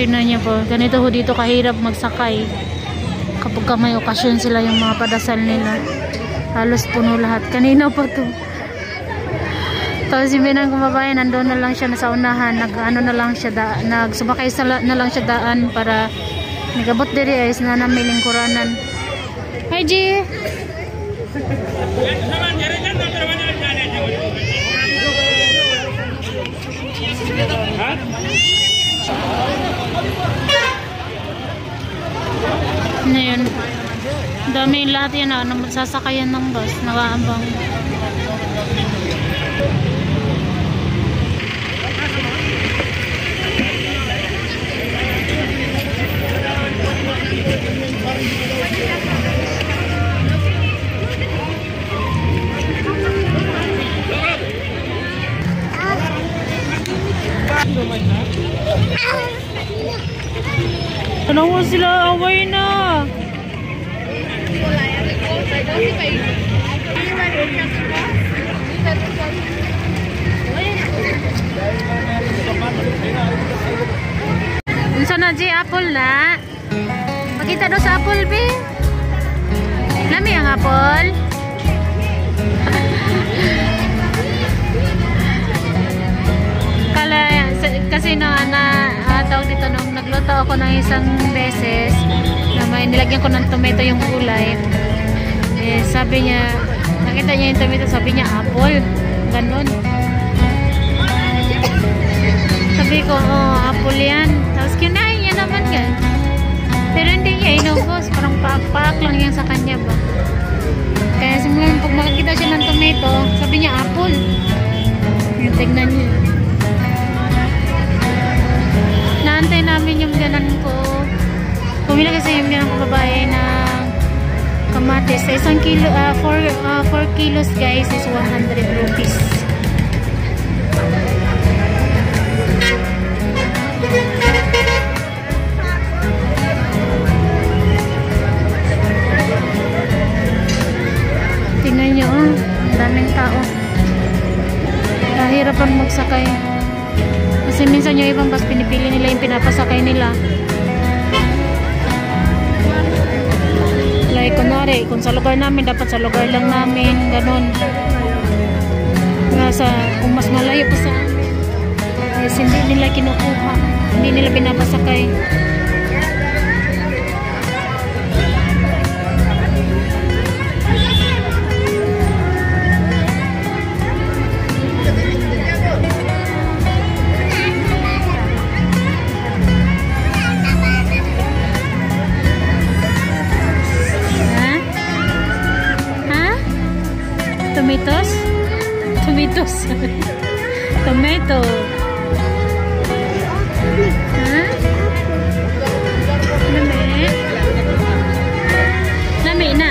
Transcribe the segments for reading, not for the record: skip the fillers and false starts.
Tingnan niyo po, ganito ho dito kahirap magsakay. Kapag may okasyon sila yung mga padasal nila. Halos puno lahat. Kanina pa to. Tapos yung binang kumabayan, nandun na lang siya nasa unahan. Nag-ano na lang siya, nagsumakay na lang siya daan para nagabot diri ay na namin lingkuranan. Hi G! Ano yun? Dami lahat yan na sasakayan ng bus. Nakaambang. Ano mo sila? Away na! Unsa na G? Apple na? Makita daw sa apple, be? Lami ang apple? Kasi tawag dito nung nagluto ako ng isang beses na may nilagyan ko ng tomato yung gulay, eh, sabi niya, nakita niya yung tomato, sabi niya apple, ganun. Sabi ko, oh, apple yan. Tapos kinain niya naman yan, pero hindi niya inubos, parang pak-pak lang yan sa kanya ba. Kaya simulan pag makikita siya ng tomato, sabi niya apple. Yung tignan niya. Naantay namin yung ganan ko. Pumila kasi yung ganan ko babae na kamatis. Sa isang kilo, 4 kilos guys is 100 rupees. Tingnan nyo, ang daming tao. Kahirapan magsakay. Kasi minsan yung ibang bus, pinipili nila yung pinapasakay nila. Like, kunwari, kung sa lugar namin, dapat sa lugar lang namin, ganun. Kung mas malayo pa sa amin, yes, hindi nila kinukuha. Hindi nila pinapasakay. Tomatoes? Tomatoes. Tomato. Huh? Lami? Lami na.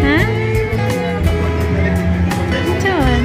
Huh? John.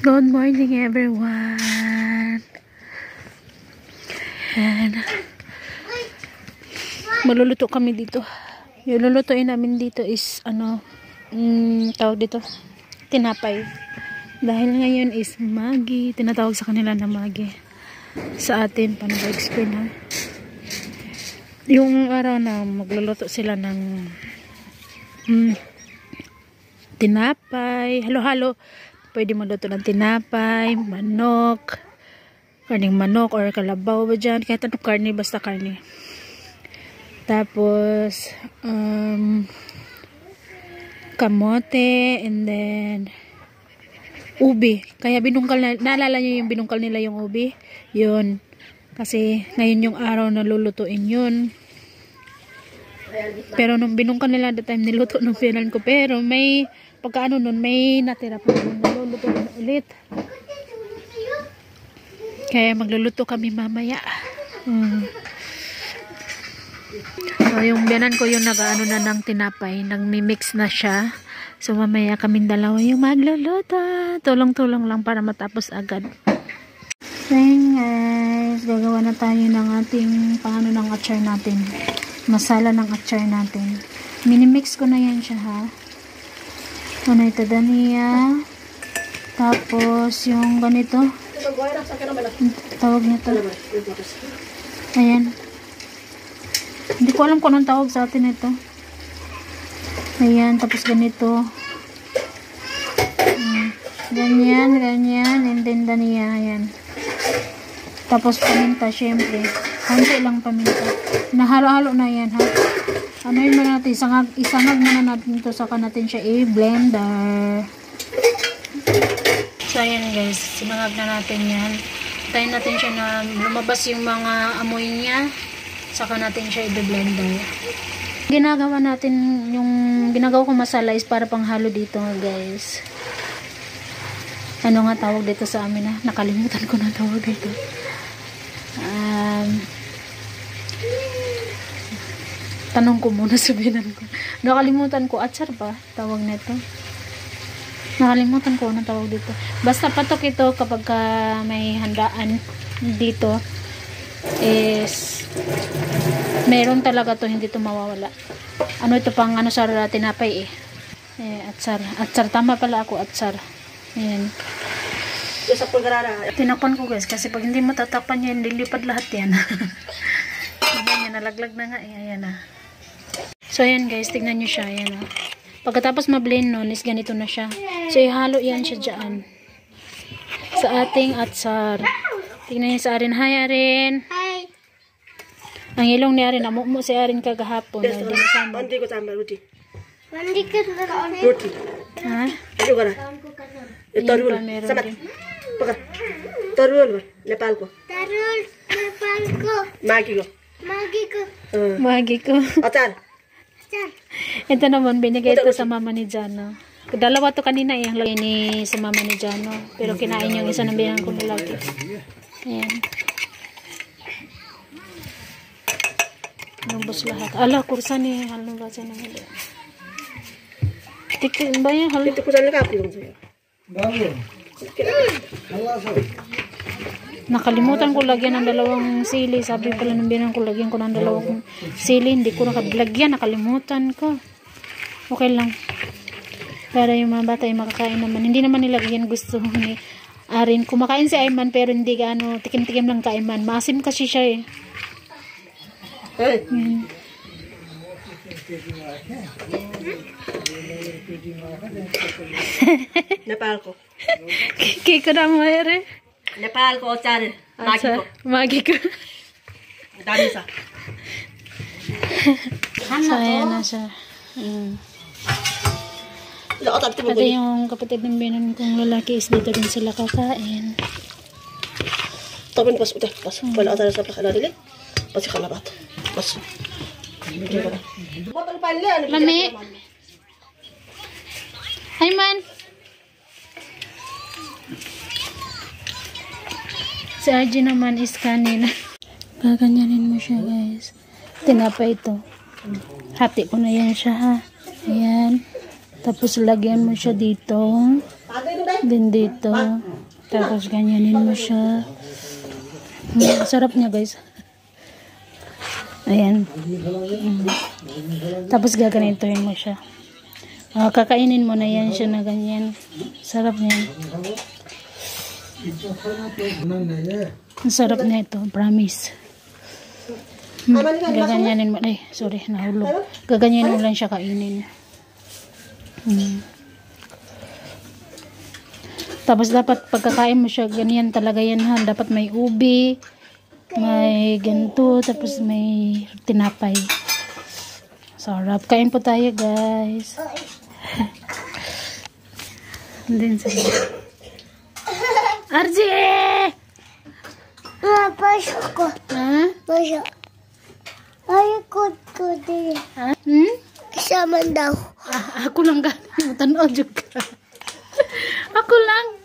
Good morning everyone. And maluluto kami dito. Yung lulutuin namin dito is tawag dito tinapay. Dahil ngayon is Magi, tinatawag sa kanila na Magi. Sa atin, paano ba explain ha? Yung araw na magluluto sila ng tinapay, halo-halo. Pwede magluto ng tinapay, manok, karning manok or kalabaw ba dyan, kahit anong karne, basta karne. Tapos kamote, and then ubi. Kaya binungkal na, naalala nyo yung binungkal nila yung ubi? Yun. Kasi ngayon yung araw na lulutuin yun. Pero nung binungkal nila that time niluto nung final ko. Pero may pagkaano nun, may natira pa nung naluluto na ulit. Kaya magluluto kami mamaya. So yung biyanan ko yung nag-ano na ng tinapay. Nagmi-mix na siya. So mamaya kaming dalawa yung magluluto. Tulong-tulong lang para matapos agad. So yun guys, gagawa na tayo ng ating pangano ng achar natin. Masala ng achar natin. Minimix ko na yan siya ha. Ano ito, dania. Tapos yung ganito. Tawag nito. Ayan. Hindi ko alam kung anong tawag sa atin ito. Ayan, tapos ganito. Ganyan, and then dania, ayan. Tapos paminta, syempre. Konti lang paminta. Nahalo-halo na yan, ha? Ano yun muna natin? Isangag muna natin ito, saka natin siya i-blender. So, ayan guys. Sinangag na natin yan. Tayin natin siya na lumabas yung mga amoy niya. Saka natin siya i-blender. Ginagawa natin, yung ginagawa ko masala is para panghalo dito guys. Ano nga tawag dito sa amin ha? Nakalimutan ko na tawag dito. Tanong ko muna, sabihin ko. Nakalimutan ko, atsar ba? Tawag nito. Nakalimutan ko anong tawag dito. Basta patok ito kapag may handaan dito is meron talaga to, hindi to mawawala. Ano ito pang ano sa tinapay atsar. Atsar, tama pala ako, atsar. Ayan. Tinakpan ko guys kasi pag hindi matatapan yan, lilipad lahat yan. Ayan, nalaglag na nga ayan na. So ayan guys, tignan nyo siya, ayan Pagkatapos ma-blend nun is ganito na siya. So ihalo yan siya dyan sa ating atsar. Tignan nyo sa Arin. Hi Arin. Hi. Ang ilong ni Arin, amumu si Arin kagahapon. Mandi ko sama roti. Mandi ka roti. Ha? Ano ka na? Tarul. Sabat. Pakat. Tarul. Nepal ko. Tarul. Nepal ko. Magi ko. Magi ko. Magi ko. Atar. Ito naman, binigay ito sa mama ni Jano. Dalawa to kanina ang lagay ni sa mama ni Jano. Pero kinain yung isa ng binang ko nilagi. Ayan. Nubos lahat. Ala, kursa ni halong basa ng hali. Tikin ba yan? Halong? Ito ko saan nakapulong sa'yo. Bago. Nakalimutan ko lagyan ng dalawang sili. Sabi pala ng binang ko lagyan ko ng dalawang sili. Hindi ko nakalagyan. Nakalimutan ko. Okay lang. Para yung mga bata ay makakain naman. Hindi naman nilagyan gusto ni Arin. Kumakain si Ayman pero hindi gaano tikim-tikim lang ka Ayman. Maasim kasi siya eh. Hey. Nepal ko. Kiko na mo ere. Nepal ko atar. Magi ko. Magi ko. Dami sa. So, ayan na siya. Pati yung kapatid ng binan kong lalaki is dito din sila kakain. Tapos pas udah pas. Wala atar sa plaka dili. Pas kalabat. Pas. Botol pa nila. Mami. Ayman. Si RG naman is kanina. Gaganyanin mo siya guys. Tinapay ito. Hati ko na yan siya ha. Ayan. Tapos lagyan mo siya dito. Din dito. Tapos ganyanin mo siya. Sarap niya guys. Ayan. Tapos gaganituin mo siya. Kakainin mo na yan siya na ganyan. Sarap niya. Ang sarap niya ito. Promise. Gaganyanin mo. Ay, sorry. Nahulog. Gaganyanin mo lang siya kainin. Tapos dapat pagkakain mo siya, ganyan talaga yan ha. Dapat may ubi, may ganito, tapos may tinapay. Sarap. Kain po tayo guys. And then sige. RJ! Pasok ko. Ha? Pasok. Ayokot ko din. Ha? Isa man daw. Ako lang ka. Tanaw juga. Ako lang.